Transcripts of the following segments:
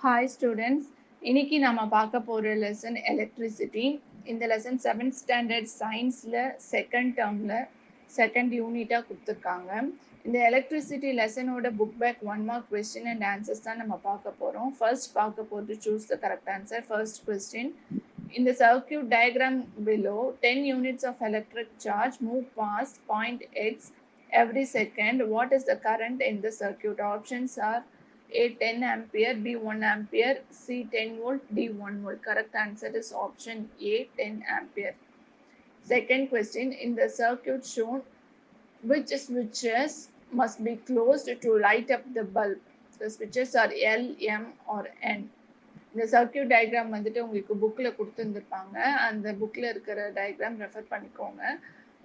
Hi students, இன்னைக்கு நம்ம பார்க்க போற lesson electricity. இந்த lesson 7th standard scienceல second termல second unit கொடுத்திருக்காங்க. இந்த electricity lessonோட book back 1 mark question and answers தான் நம்ம பார்க்க போறோம். First பார்க்க போறது choose the correct answer. First question. In the circuit diagram below, 10 units of electric charge move past point X every second. What is the current in the circuit? Options are A 10 ampere, B 1 ampere, C 10 volt, D 1 volt. Correct answer is option A 10 ampere. Second question, in the circuit shown, which switches must be closed to light up the bulb? The switches are L, M or N. இந்த circuit diagram வந்துட்டு உங்களுக்கு புக்கில் கொடுத்துருந்துருப்பாங்க. அந்த புக்கில் இருக்கிற diagram refer பண்ணிக்கோங்க.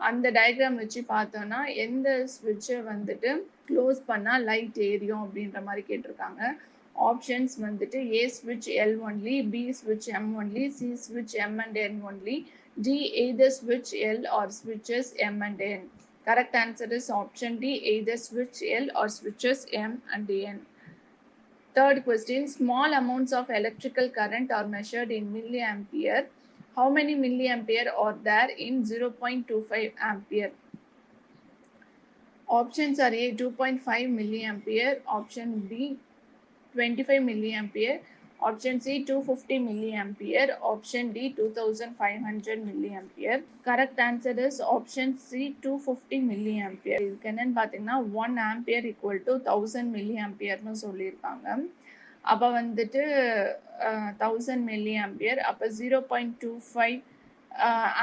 அந்த diagram வச்சு பார்த்தோன்னா எந்த ஸ்விட்சை வந்துட்டு க்ளோஸ் பண்ணால் லைட் ஏரியும் அப்படின்ற மாதிரி கேட்டிருக்காங்க. ஆப்ஷன்ஸ் வந்துட்டு ஏ ஸ்விட்ச் எல் ஒன்லி, பி ஸ்விட்ச் எம் ஒன்லி, சி ஸ்விட்ச் M and N only, D either ஸ்விட்ச் L R ஸ்விட்சஸ் M and N. Correct answer is option D, either ஸ்விட்ச் L R ஸ்விட்சஸ் M and N. Third question, small amounts of electrical current are measured in milliampere. How many milliampere are there in 0.25 ampere? Options are A 2.5 milliampere, option B 25 milliampere, option C 250 milliampere, option D 2500 milliampere. Correct answer is option C 250 milliampere. இதுக்கு என்னன்னு பார்த்தீங்கன்னா 1 ampere equal to 1000 milliampereன்னு சொல்லியிருக்காங்க. அப்போ வந்துட்டு 1000 milliampere, அப்போ 0.25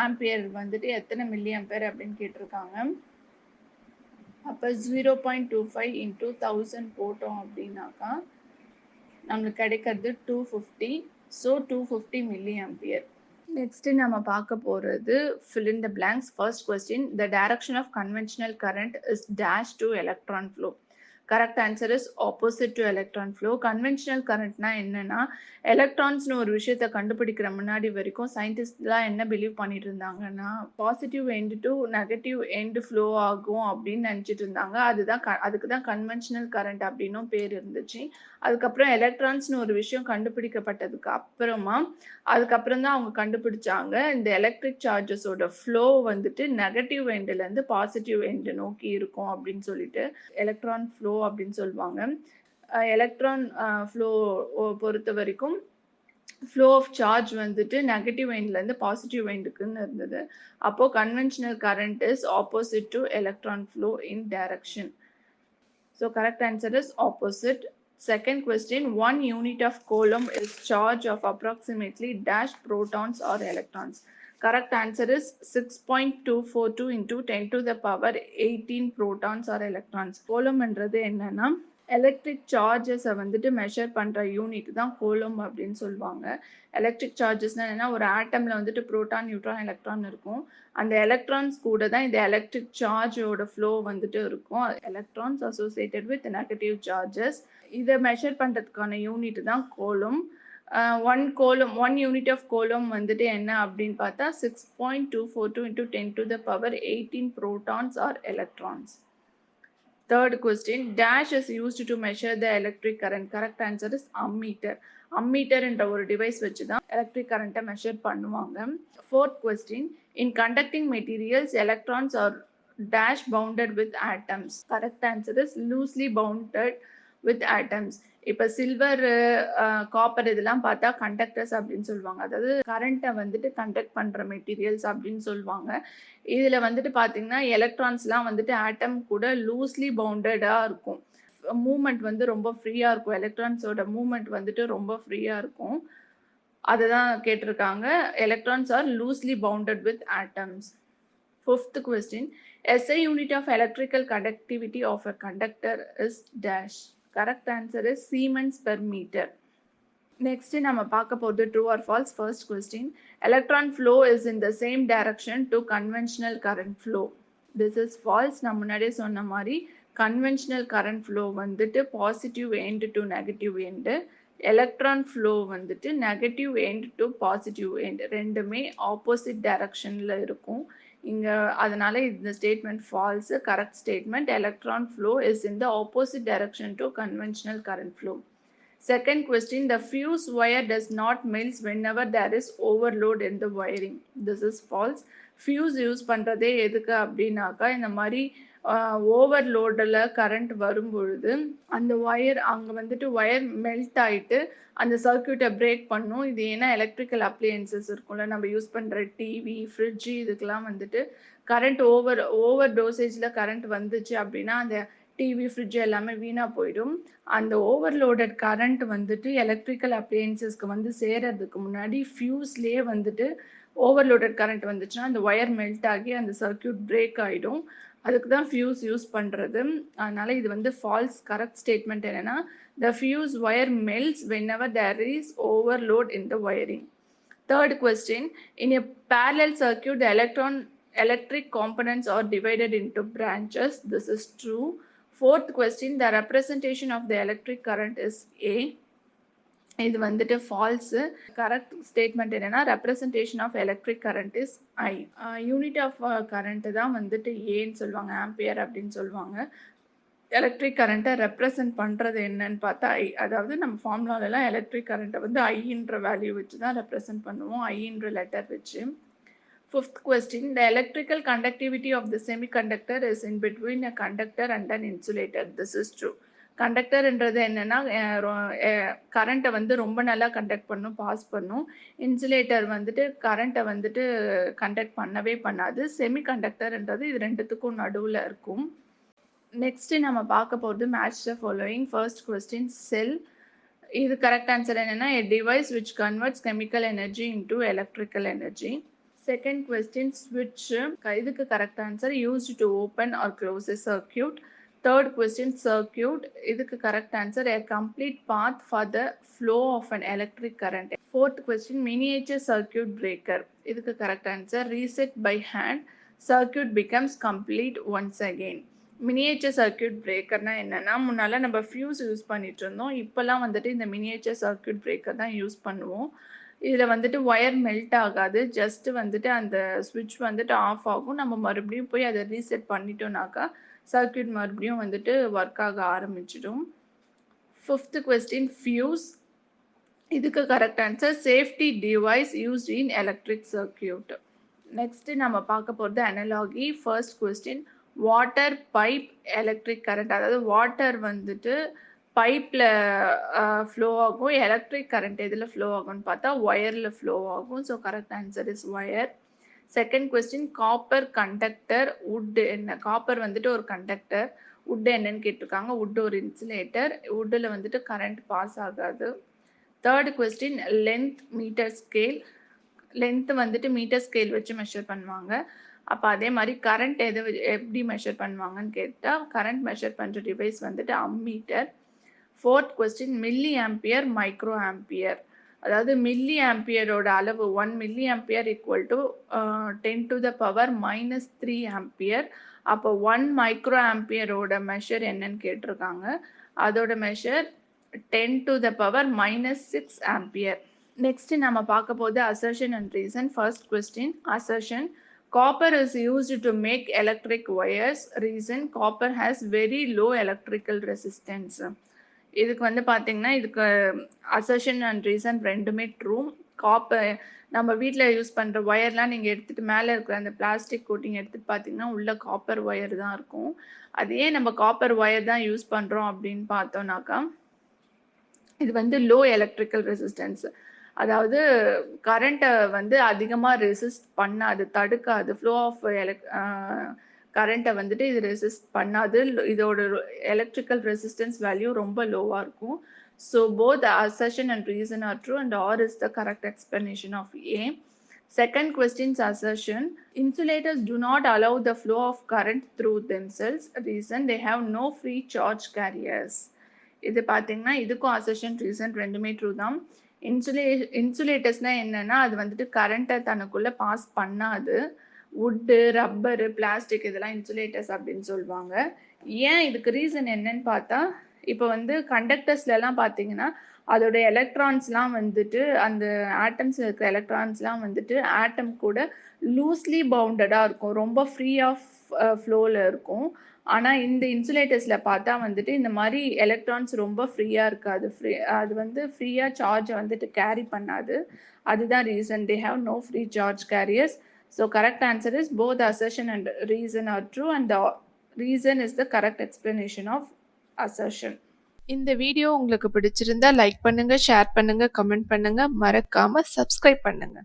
ampere வந்துட்டு எத்தனை மில்லியம்பேர் அப்படின்னு கேட்டிருக்காங்க. அப்போ 0.25 into 1000 போட்டோம் அப்படின்னாக்கா நம்மளுக்கு கிடைக்கிறது 250. So 250 milliampere. நெக்ஸ்ட் நம்ம பார்க்க போகிறது fill in the blanks. First question, the direction of conventional current is dash to electron flow. Correct answer is opposite to electron flow. Conventional கரண்ட்னா என்னன்னா, எலக்ட்ரான்ஸ்னு ஒரு விஷயத்தை கண்டுபிடிக்கிற முன்னாடி வரைக்கும் சயின்டிஸ்ட்லாம் என்ன பிலீவ் பண்ணிட்டு இருந்தாங்கன்னா, positive end to negative end flow ஆகும் அப்படின்னு நினச்சிட்டு இருந்தாங்க. அதுக்கு தான் கன்வென்ஷனல் கரண்ட் அப்படின்னும் பேர் இருந்துச்சு. அதுக்கப்புறம் எலக்ட்ரான்ஸ்னு ஒரு விஷயம் கண்டுபிடிக்கப்பட்டதுக்கு அதுக்கப்புறம் தான் அவங்க கண்டுபிடிச்சாங்க இந்த எலக்ட்ரிக் சார்ஜஸோட ஃப்ளோ வந்துட்டு நெகட்டிவ் எண்டுலேருந்து பாசிட்டிவ் எண்டு நோக்கி இருக்கும் அப்படின்னு சொல்லிட்டு எலக்ட்ரான் ஃப்ளோ அப்படின்னு சொல்லுவாங்க. எலக்ட்ரான் ஃப்ளோ பொறுத்த வரைக்கும் ஃப்ளோ ஆஃப் சார்ஜ் வந்துட்டு நெகட்டிவ் எண்ட்லேருந்து பாசிட்டிவ் எண்டுக்குன்னு இருந்தது. அப்போது conventional current is opposite to electron flow in direction. So correct answer is opposite. Second question, 1 unit of coulomb is charge of approximately dash protons or electrons. Correct answer is 6.242 into 10 to the power 18 protons or electrons. Coulomb என்றது என்னன்னா, electric சார்ஜஸை வந்துட்டு measure பண்ணுற unit தான் கோலம் அப்படின்னு சொல்லுவாங்க. Electric சார்ஜஸ்னால் என்னென்னா, ஒரு ஆட்டமில் வந்துட்டு ப்ரோட்டான், நியூட்ரான், எலக்ட்ரான் இருக்கும். அந்த எலக்ட்ரான்ஸ் கூட தான் இந்த எலக்ட்ரிக் சார்ஜோட ஃப்ளோ வந்துட்டு இருக்கும். Electrons associated with negative charges. இதை மெஷர் பண்ணுறதுக்கான யூனிட் தான் கோலம். ஒன் யூனிட் ஆஃப் கோலம் வந்துட்டு என்ன அப்படின்னு பார்த்தா 6.242 into 10 to the power 18 protons or electrons. Third question, dash is used to measure the electric current. Correct answer is ammeter. Ammeter என்ற ஒரு டிவைஸ் வச்சு தான் எலக்ட்ரிக் கரண்ட்டை மெஷர் பண்ணுவாங்க. Fourth question, in conducting materials, electrons are dash bounded with atoms. Correct answer is loosely bounded with atoms. இப்போ silver, copper இதெல்லாம் பார்த்தா conductors அப்படின்னு சொல்லுவாங்க. அதாவது கரண்ட்டை வந்துட்டு கண்டக்ட் பண்ணுற மெட்டீரியல்ஸ் அப்படின்னு சொல்லுவாங்க. இதில் வந்துட்டு பார்த்தீங்கன்னா எலக்ட்ரான்ஸ்லாம் வந்துட்டு ஆட்டம் கூட லூஸ்லி பவுண்டடாக இருக்கும். மூமெண்ட் வந்து ரொம்ப ஃப்ரீயாக இருக்கும். எலக்ட்ரான்ஸோட மூமெண்ட் வந்துட்டு ரொம்ப ஃப்ரீயாக இருக்கும். அதை தான் கேட்டிருக்காங்க. Electrons R loosely bounded with atoms. Fifth question, SI unit of electrical conductivity of a conductor is dash. Correct answer is Siemens per meter. Next நம்ம பார்க்க போகிறது true or false. First question, electron flow is in the same direction to conventional current flow. This is false. நான் முன்னாடியே சொன்ன மாதிரி conventional current flow வந்துட்டு positive end to negative end, electron flow வந்துட்டு negative end to positive end ரெண்டுமே opposite டைரக்ஷனில் இருக்கும் இங்கே. அதனால இந்த statement false. Correct statement, electron flow is in the opposite direction to conventional current flow. Second question, the fuse wire does not melt whenever there is overload in the wiring. This is false. Fuse use பண்ணுறதே எதுக்கு அப்படின்னாக்கா இந்த மாதிரி ஓவர்லோடில் current வரும் பொழுது அந்த wire அங்கே வந்துட்டு ஒயர் மெல்ட் ஆகிட்டு அந்த சர்க்கியூட்டை பிரேக் பண்ணும். இது ஏன்னா எலக்ட்ரிக்கல் அப்ளையன்சஸ் இருக்கும்ல, நம்ம யூஸ் பண்ணுற டிவி, ஃப்ரிட்ஜு, இதுக்கெல்லாம் வந்துட்டு கரண்ட் ஓவர் டோசேஜில் கரண்ட் வந்துச்சு அப்படின்னா அந்த டிவி, ஃப்ரிட்ஜ் எல்லாமே வீணாக போயிடும். அந்த ஓவர்லோடட் கரண்ட் வந்துட்டு எலக்ட்ரிக்கல் அப்ளையன்சஸ்க்கு வந்து சேரதுக்கு முன்னாடி ஃபியூஸ்லேயே வந்துட்டு ஓவர்லோடட் கரண்ட் வந்துச்சுன்னா அந்த ஒயர் மெல்ட் ஆகி அந்த சர்க்கியூட் பிரேக் ஆகிடும். அதுக்கு தான் ஃபியூஸ் யூஸ் பண்ணுறது. அதனால் இது வந்து ஃபால்ஸ். கரெக்ட் ஸ்டேட்மெண்ட் என்னென்னா the fuse wire melts whenever there is overload in the wiring. Third question, in a parallel circuit the electric components are divided into branches. This is true. Fourth question, the representation of the electric current is A. இது வந்துட்டு false. Correct statement என்னென்னா representation of electric current is I. Unit of current தான் வந்துட்டு ஏன்னு சொல்லுவாங்க, ampere அப்படின்னு சொல்லுவாங்க. Electric கரண்ட்டை ரெப்ரசன்ட் பண்ணுறது என்னன்னு பார்த்தா ஐ. அதாவது நம்ம ஃபார்முலாலெலாம் எலக்ட்ரிக் கரண்ட்டை வந்து ஐன்ற வேல்யூ வச்சு தான் ரெப்ரசன்ட் பண்ணுவோம், ஐன்ற லெட்டர் வச்சு. Fifth question, the electrical conductivity of the semiconductor is in between a conductor and an insulator. This is true. கண்டக்டர்ன்றது என்னென்னா கரண்ட்டை வந்து ரொம்ப நல்லா கண்டக்ட் பண்ணும், பாஸ் பண்ணும். இன்சுலேட்டர் வந்துட்டு கரண்ட்டை வந்துட்டு கண்டக்ட் பண்ணவே பண்ணாது. செமிகண்டக்டர்ன்றது இது ரெண்டுத்துக்கும் நடுவில் இருக்கும். நெக்ஸ்ட்டு நம்ம பார்க்க போகிறது match the following. First question, cell. இது கரெக்ட் ஆன்சர் என்னென்னா a device which converts chemical energy into electrical energy. Second question, switch. இதுக்கு correct answer used to open or close a circuit. Third question, circuit. இதுக்கு correct answer a complete path for the flow of an electric current. Fourth question, miniature circuit breaker. இதுக்கு correct answer reset by hand. Circuit becomes complete once again. Miniature circuit பிரேக்கர்னால் என்னென்னா, முன்னால் நம்ம fuse use பண்ணிட்டு இருந்தோம், இப்போல்லாம் வந்துட்டு இந்த மினியேச்சர் சர்க்கியூட் பிரேக்கர் தான் யூஸ் பண்ணுவோம். இதில் வந்துட்டு ஒயர் மெல்ட் ஆகாது, ஜஸ்ட்டு வந்துட்டு அந்த ஸ்விட்ச் வந்துட்டு ஆஃப் ஆகும். நம்ம மறுபடியும் போய் அதை ரீசெட் பண்ணிட்டோம்னாக்கா சர்க்கியூட் மறுபடியும் வந்துட்டு ஒர்க் ஆக ஆரம்பிச்சிடும். Fifth question, fuse. இதுக்கு correct answer safety device used in electric circuit. Next நம்ம பார்க்க போகிறது analogy. First question, water pipe electric current. அதாவது வாட்டர் வந்துட்டு பைப்பில் ஃப்ளோ ஆகும், எலக்ட்ரிக் கரண்ட் எதில் ஃப்ளோ ஆகும்னு பார்த்தா ஒயரில் ஃப்ளோ ஆகும். So correct answer is wire. Second question, copper conductor, would என்ன? காப்பர் வந்துட்டு ஒரு கண்டக்டர், வுட் என்னன்னு கேட்டிருக்காங்க. வுட் ஒரு இன்சுலேட்டர், வுட்டில் வந்துட்டு கரண்ட் பாஸ் ஆகாது. Third question, length metre scale. Length வந்துட்டு மீட்டர் ஸ்கேல் வச்சு மெஷர் பண்ணுவாங்க. அப்போ அதே மாதிரி கரண்ட் எப்படி மெஷர் பண்ணுவாங்கன்னு கேட்டால் கரண்ட் மெஷர் பண்ணுற டிவைஸ் வந்துட்டு ammeter. Fourth question, milli ampere, micro ampere. அதாவது மில்லி ஆம்பியரோட அளவு 1 milli ampere equal to 10⁻³ ampere. அப்போ 1 மைக்ரோ ஆம்பியரோட மெஷர் என்னன்னு கேட்டிருக்காங்க. அதோட மெஷர் 10⁻⁻6 ஆம்பியர். நெக்ஸ்ட் நம்ம பார்க்க போது assertion and reason. First question, assertion, copper is used to make electric wires. Reason, copper has very low electrical resistance. இதுக்கு வந்து பார்த்தீங்கன்னா இதுக்கு அசர்ஷன் அண்ட் ரீசன் ரெண்டுமே ட்ரூ. காப்பர் நம்ம வீட்டில் யூஸ் பண்ணுற ஒயர்லாம் நீங்கள் எடுத்துகிட்டு மேலே இருக்கிற அந்த பிளாஸ்டிக் கோட்டிங் எடுத்துகிட்டு பார்த்தீங்கன்னா உள்ள காப்பர் ஒயர் தான் இருக்கும். அதே நம்ம காப்பர் ஒயர் தான் யூஸ் பண்ணுறோம் அப்படின்னு பார்த்தோம்னாக்கா இது வந்து லோ எலக்ட்ரிக்கல் ரெசிஸ்டன்ஸ். அதாவது கரண்ட்டை வந்து அதிகமாக ரெசிஸ்ட் பண்ணாது, தடுக்காது. ஃப்ளோ ஆஃப் கரண்ட்டை வந்துட்டு இது ரெசிஸ்ட் பண்ணாது. இதோட எலக்ட்ரிக்கல் ரெசிஸ்டன்ஸ் வேல்யூ ரொம்ப லோவாக இருக்கும். So both assertion and reason are true and R is the correct explanation of A. Second question's assertion, insulators do not allow the flow of current through themselves. Reason, they have no free charge carriers. இது பார்த்தீங்கன்னா இதுக்கும் assertion reason ரெண்டுமே true தான். இன்சுலேட்டர்ஸ்னால் என்னென்னா அது வந்துட்டு கரண்ட்டை தனக்குள்ளே பாஸ் பண்ணாது. வுட்டு, ரப்பரு, பிளாஸ்டிக் இதெல்லாம் இன்சுலேட்டர்ஸ் அப்படின்னு சொல்லுவாங்க. ஏன் இதுக்கு ரீசன் என்னன்னு பார்த்தா இப்போ வந்து கண்டக்டர்ஸ்லாம் பார்த்தீங்கன்னா அதோட எலக்ட்ரான்ஸ்லாம் வந்துட்டு அந்த ஆட்டம்ஸ் இருக்கிற எலக்ட்ரான்ஸ்லாம் வந்துட்டு ஆட்டம் கூட லூஸ்லி பவுண்டடாக இருக்கும், ரொம்ப ஃப்ரீ ஆஃப் ஃப்ளோவில் இருக்கும். ஆனால் இந்த இன்சுலேட்டர்ஸில் பார்த்தா வந்துட்டு இந்த மாதிரி எலக்ட்ரான்ஸ் ரொம்ப ஃப்ரீயாக இருக்காது. அது வந்து ஃப்ரீயாக சார்ஜை வந்துட்டு கேரி பண்ணாது. அதுதான் reason. They have no free charge carriers. So correct answer is both assertion and reason are true and the reason is the correct explanation of assertion. இந்த வீடியோ உங்களுக்கு பிடிச்சிருந்தா லைக் பண்ணுங்க, ஷேர் பண்ணுங்க, கமெண்ட் பண்ணுங்க, மறக்காம subscribe பண்ணுங்க.